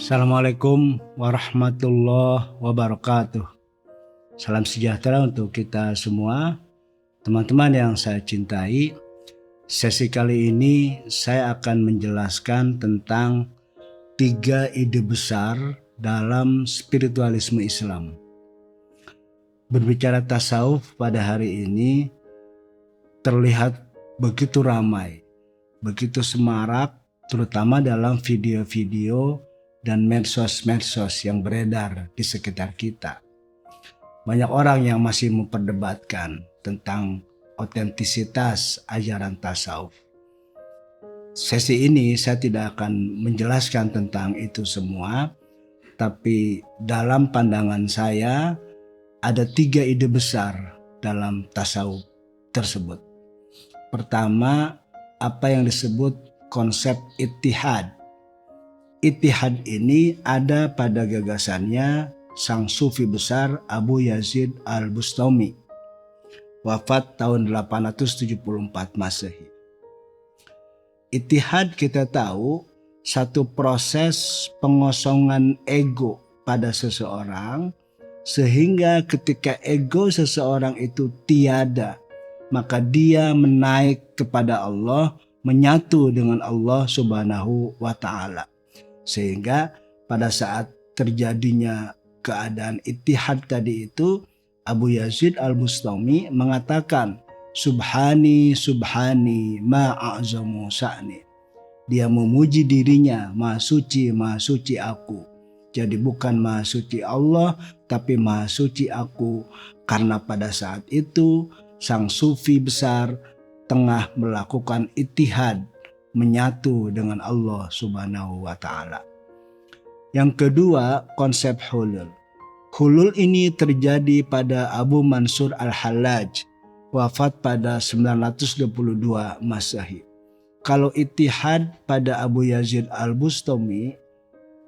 Assalamualaikum warahmatullahi wabarakatuh. Salam sejahtera untuk kita semua, teman-teman yang saya cintai. Sesi kali ini saya akan menjelaskan tentang 3 ide besar dalam spiritualisme Islam. Berbicara tasawuf pada hari ini terlihat begitu ramai, begitu semarak, terutama dalam video-video dan medsos-medsos yang beredar di sekitar kita. Banyak orang yang masih memperdebatkan tentang otentisitas ajaran tasawuf. Sesi ini saya tidak akan menjelaskan tentang itu semua, tapi dalam pandangan saya ada 3 ide besar dalam tasawuf tersebut. Pertama, apa yang disebut konsep ittihad. Ittihad ini ada pada gagasannya sang sufi besar Abu Yazid Al-Bustami, wafat tahun 874 Masehi. Ittihad kita tahu satu proses pengosongan ego pada seseorang, sehingga ketika ego seseorang itu tiada, maka dia menaik kepada Allah, menyatu dengan Allah Subhanahu wa Ta'ala. Sehingga pada saat terjadinya keadaan ittihad tadi itu, Abu Yazid Al-Bustami mengatakan, Subhani subhani ma'azamu sa'ni. Dia memuji dirinya, maha suci aku. Jadi bukan maha suci Allah, tapi maha suci aku. Karena pada saat itu sang sufi besar tengah melakukan ittihad, menyatu dengan Allah Subhanahu wa Ta'ala. Yang kedua, konsep hulul. Hulul ini terjadi pada Abu Mansur Al-Hallaj, wafat pada 922 Masehi. Kalau ittihad pada Abu Yazid Al-Bustami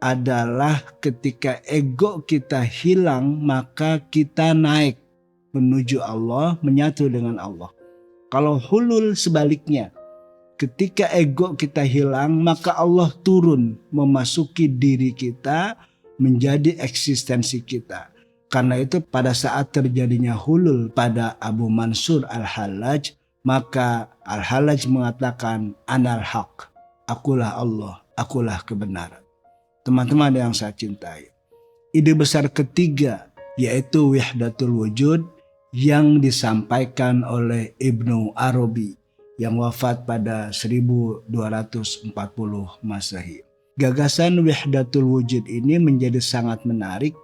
adalah ketika ego kita hilang, maka kita naik menuju Allah, menyatu dengan Allah. Kalau hulul sebaliknya, ketika ego kita hilang, maka Allah turun memasuki diri kita, menjadi eksistensi kita. Karena itu pada saat terjadinya hulul pada Abu Mansur Al-Hallaj, maka Al-Hallaj mengatakan, Anal haq, akulah Allah, akulah kebenaran. Teman-teman yang saya cintai, ide besar ketiga yaitu wahdatul wujud yang disampaikan oleh Ibnu Arabi yang wafat pada 1240 Masehi. Gagasan wahdatul wujud ini menjadi sangat menarik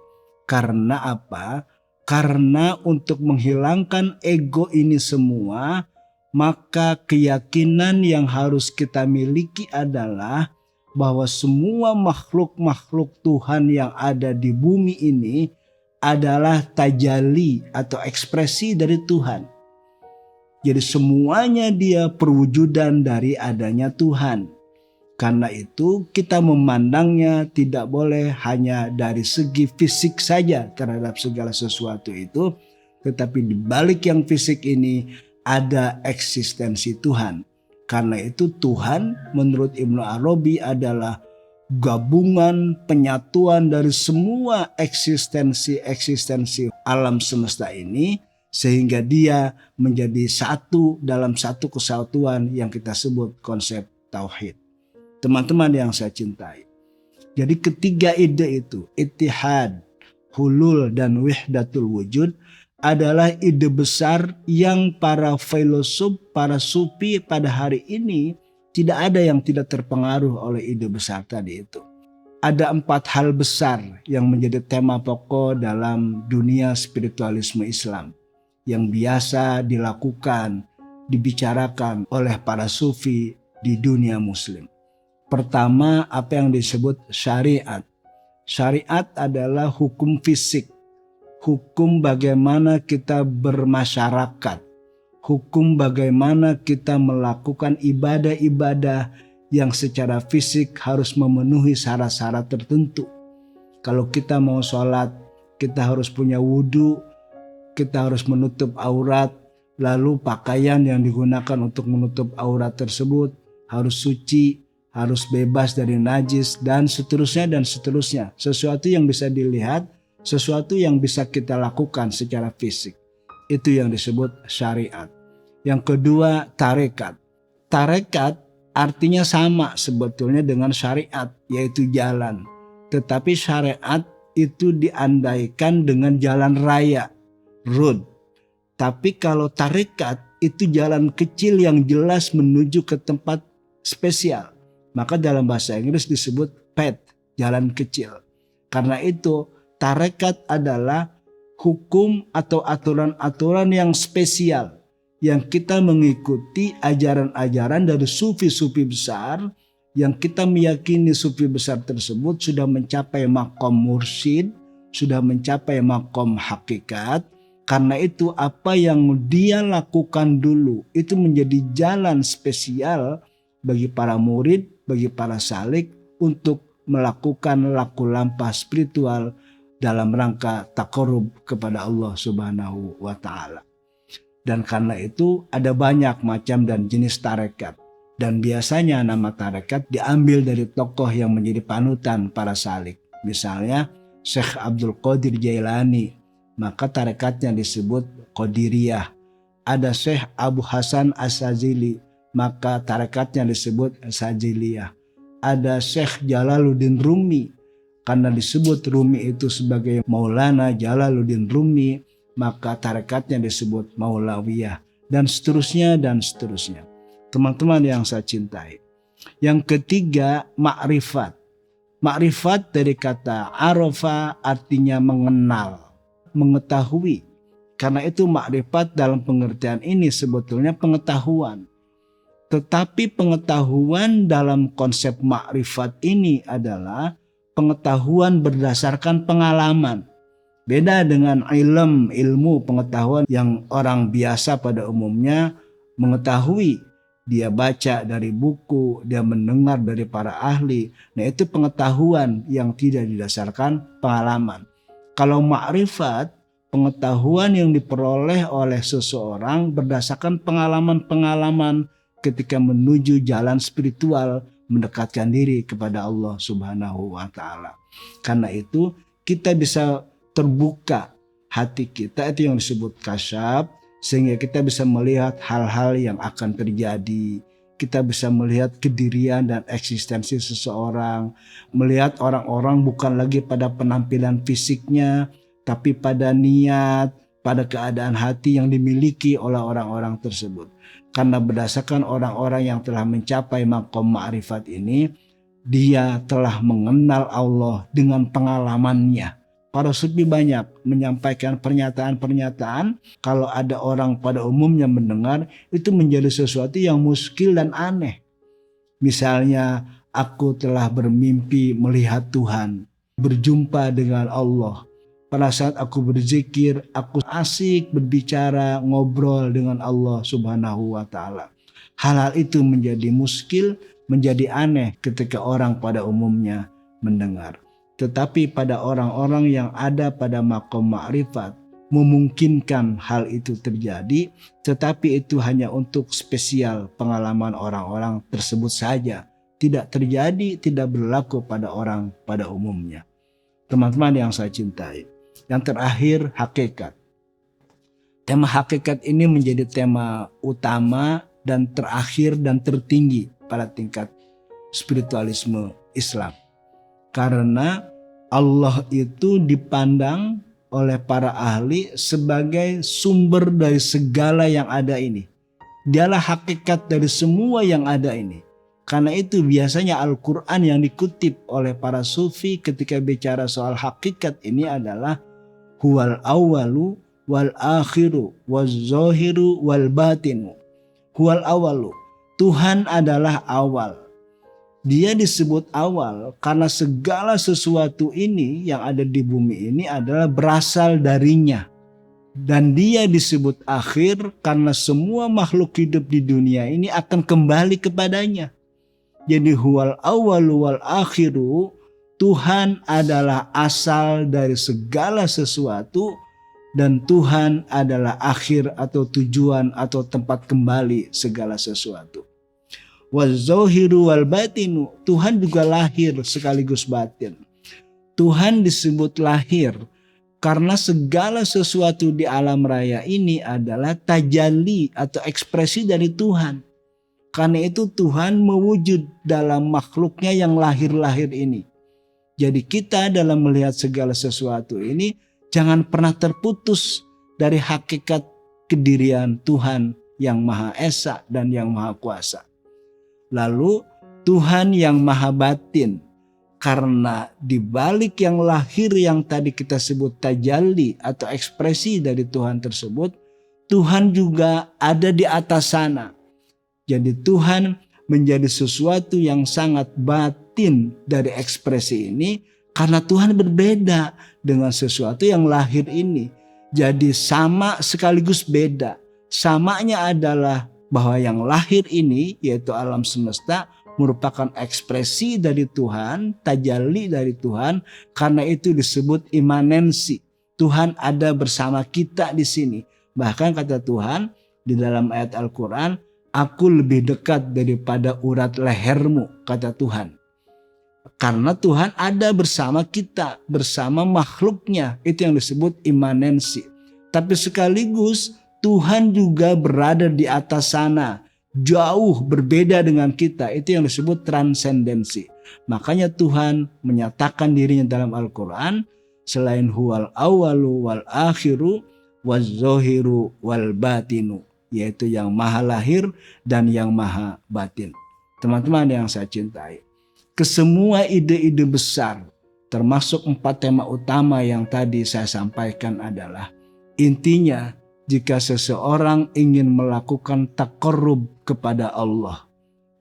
karena apa? Karena untuk menghilangkan ego ini semua, maka keyakinan yang harus kita miliki adalah bahwa semua makhluk-makhluk Tuhan yang ada di bumi ini adalah tajalli atau ekspresi dari Tuhan. Jadi semuanya dia perwujudan dari adanya Tuhan. Karena itu kita memandangnya tidak boleh hanya dari segi fisik saja terhadap segala sesuatu itu. Tetapi di balik yang fisik ini ada eksistensi Tuhan. Karena itu Tuhan menurut Ibnu Arabi adalah gabungan penyatuan dari semua eksistensi alam semesta ini, sehingga dia menjadi satu dalam satu kesatuan yang kita sebut konsep tauhid. Teman-teman yang saya cintai, jadi ketiga ide itu, ittihad, hulul, dan wahdatul wujud adalah ide besar yang para filosof, para sufi pada hari ini tidak ada yang tidak terpengaruh oleh ide besar tadi itu. Ada 4 hal besar yang menjadi tema pokok dalam dunia spiritualisme Islam yang biasa dilakukan, dibicarakan oleh para sufi di dunia muslim. Pertama, apa yang disebut syariat. Syariat adalah hukum fisik, hukum bagaimana kita bermasyarakat, hukum bagaimana kita melakukan ibadah-ibadah yang secara fisik harus memenuhi syarat-syarat tertentu. Kalau kita mau sholat, kita harus punya wudhu, kita harus menutup aurat, lalu pakaian yang digunakan untuk menutup aurat tersebut harus suci, harus bebas dari najis, dan seterusnya dan seterusnya. Sesuatu yang bisa dilihat, sesuatu yang bisa kita lakukan secara fisik. Itu yang disebut syariat. Yang kedua, tarekat. Tarekat artinya sama sebetulnya dengan syariat, yaitu jalan. Tetapi syariat itu diandaikan dengan jalan raya, road. Tapi kalau tarekat itu jalan kecil yang jelas menuju ke tempat spesial. Maka dalam bahasa Inggris disebut path, jalan kecil. Karena itu tarekat adalah hukum atau aturan-aturan yang spesial yang kita mengikuti ajaran-ajaran dari sufi-sufi besar, yang kita meyakini sufi besar tersebut sudah mencapai makom mursyid, sudah mencapai makom hakikat. Karena itu apa yang dia lakukan dulu itu menjadi jalan spesial bagi para murid, bagi para salik untuk melakukan laku lampah spiritual dalam rangka takarub kepada Allah Subhanahu wa Ta'ala. Dan karena itu ada banyak macam dan jenis tarekat. Dan biasanya nama tarekat diambil dari tokoh yang menjadi panutan para salik. Misalnya Syekh Abdul Qadir Jailani, maka tarekatnya disebut Qadiriyah. Ada Syekh Abu Hasan As-Sazili, maka tarekatnya disebut Saziliyah. Ada Syekh Jalaluddin Rumi, karena disebut Rumi itu sebagai Maulana Jalaluddin Rumi, maka tarekatnya disebut Maulawiyah, dan seterusnya dan seterusnya. Teman-teman yang saya cintai. Yang ketiga, makrifat. Makrifat dari kata arafa artinya mengenal, mengetahui. Karena itu makrifat dalam pengertian ini sebetulnya pengetahuan. Tetapi pengetahuan dalam konsep makrifat ini adalah pengetahuan berdasarkan pengalaman. Beda dengan ilmu pengetahuan yang orang biasa pada umumnya mengetahui. Dia baca dari buku, dia mendengar dari para ahli. Nah, itu pengetahuan yang tidak didasarkan pengalaman. Kalau makrifat, pengetahuan yang diperoleh oleh seseorang berdasarkan pengalaman-pengalaman ketika menuju jalan spiritual, mendekatkan diri kepada Allah Subhanahu wa Ta'ala. Karena itu kita bisa terbuka hati kita, itu yang disebut kasyaf, sehingga kita bisa melihat hal-hal yang akan terjadi. Kita bisa melihat kedirian dan eksistensi seseorang, melihat orang-orang bukan lagi pada penampilan fisiknya, tapi pada niat, pada keadaan hati yang dimiliki oleh orang-orang tersebut. Karena berdasarkan orang-orang yang telah mencapai maqam ma'rifat ini, dia telah mengenal Allah dengan pengalamannya. Para sufi banyak menyampaikan pernyataan-pernyataan, kalau ada orang pada umumnya mendengar, itu menjadi sesuatu yang muskil dan aneh. Misalnya, aku telah bermimpi melihat Tuhan, berjumpa dengan Allah. Pada saat aku berzikir, aku asik berbicara, ngobrol dengan Allah Subhanahu wa Ta'ala. Hal-hal itu menjadi muskil, menjadi aneh ketika orang pada umumnya mendengar. Tetapi pada orang-orang yang ada pada maqam ma'rifat, memungkinkan hal itu terjadi, tetapi itu hanya untuk spesial pengalaman orang-orang tersebut saja. Tidak terjadi, tidak berlaku pada orang pada umumnya. Teman-teman yang saya cintai. Yang terakhir, hakikat. Tema hakikat ini menjadi tema utama dan terakhir dan tertinggi pada tingkat spiritualisme Islam. Karena Allah itu dipandang oleh para ahli sebagai sumber dari segala yang ada ini. Dialah hakikat dari semua yang ada ini. Karena itu biasanya Al-Quran yang dikutip oleh para sufi ketika bicara soal hakikat ini adalah huwal awalu wal akhiru wal zahiru wal batinu. Huwal awalu, Tuhan adalah awal. Dia disebut awal karena segala sesuatu ini yang ada di bumi ini adalah berasal darinya. Dan dia disebut akhir karena semua makhluk hidup di dunia ini akan kembali kepadanya. Jadi huwal awalu wal akhiru, Tuhan adalah asal dari segala sesuatu dan Tuhan adalah akhir atau tujuan atau tempat kembali segala sesuatu. Wazohiru wal batinu. Tuhan juga lahir sekaligus batin. Tuhan disebut lahir karena segala sesuatu di alam raya ini adalah tajalli atau ekspresi dari Tuhan. Karena itu Tuhan mewujud dalam makhluknya yang lahir-lahir ini. Jadi kita dalam melihat segala sesuatu ini jangan pernah terputus dari hakikat kedirian Tuhan yang Maha Esa dan yang Maha Kuasa. Lalu Tuhan yang Maha Batin, karena di balik yang lahir yang tadi kita sebut tajalli atau ekspresi dari Tuhan tersebut, Tuhan juga ada di atas sana. Jadi Tuhan menjadi sesuatu yang sangat batin dari ekspresi ini karena Tuhan berbeda dengan sesuatu yang lahir ini. Jadi sama sekaligus beda. Samanya adalah bahwa yang lahir ini yaitu alam semesta merupakan ekspresi dari Tuhan, tajalli dari Tuhan, karena itu disebut imanensi. Tuhan ada bersama kita di sini. Bahkan kata Tuhan di dalam ayat Al-Quran, aku lebih dekat daripada urat lehermu, kata Tuhan. Karena Tuhan ada bersama kita, bersama makhluknya. Itu yang disebut imanensi. Tapi sekaligus Tuhan juga berada di atas sana, jauh berbeda dengan kita. Itu yang disebut transendensi. Makanya Tuhan menyatakan dirinya dalam Al-Quran, selain huwal awalu wal akhiru wal zohiru wal batinu, yaitu yang maha lahir dan yang maha batin. Teman-teman yang saya cintai, kesemua ide-ide besar termasuk 4 tema utama yang tadi saya sampaikan adalah intinya jika seseorang ingin melakukan taqarrub kepada Allah,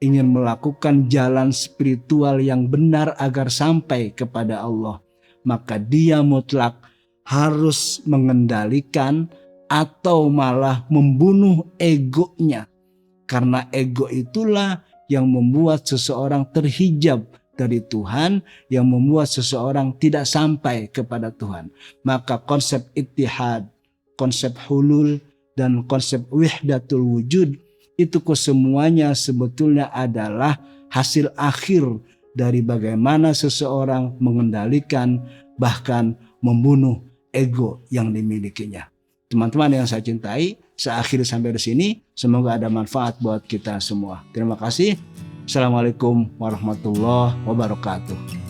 ingin melakukan jalan spiritual yang benar agar sampai kepada Allah, maka dia mutlak harus mengendalikan atau malah membunuh egonya. Karena ego itulah yang membuat seseorang terhijab dari Tuhan, yang membuat seseorang tidak sampai kepada Tuhan. Maka konsep ittihad, konsep hulul, dan konsep wihdatul wujud itu kesemuanya sebetulnya adalah hasil akhir dari bagaimana seseorang mengendalikan bahkan membunuh ego yang dimilikinya. Teman-teman yang saya cintai, saya akhiri sampai di sini. Semoga ada manfaat buat kita semua. Terima kasih. Assalamualaikum warahmatullahi wabarakatuh.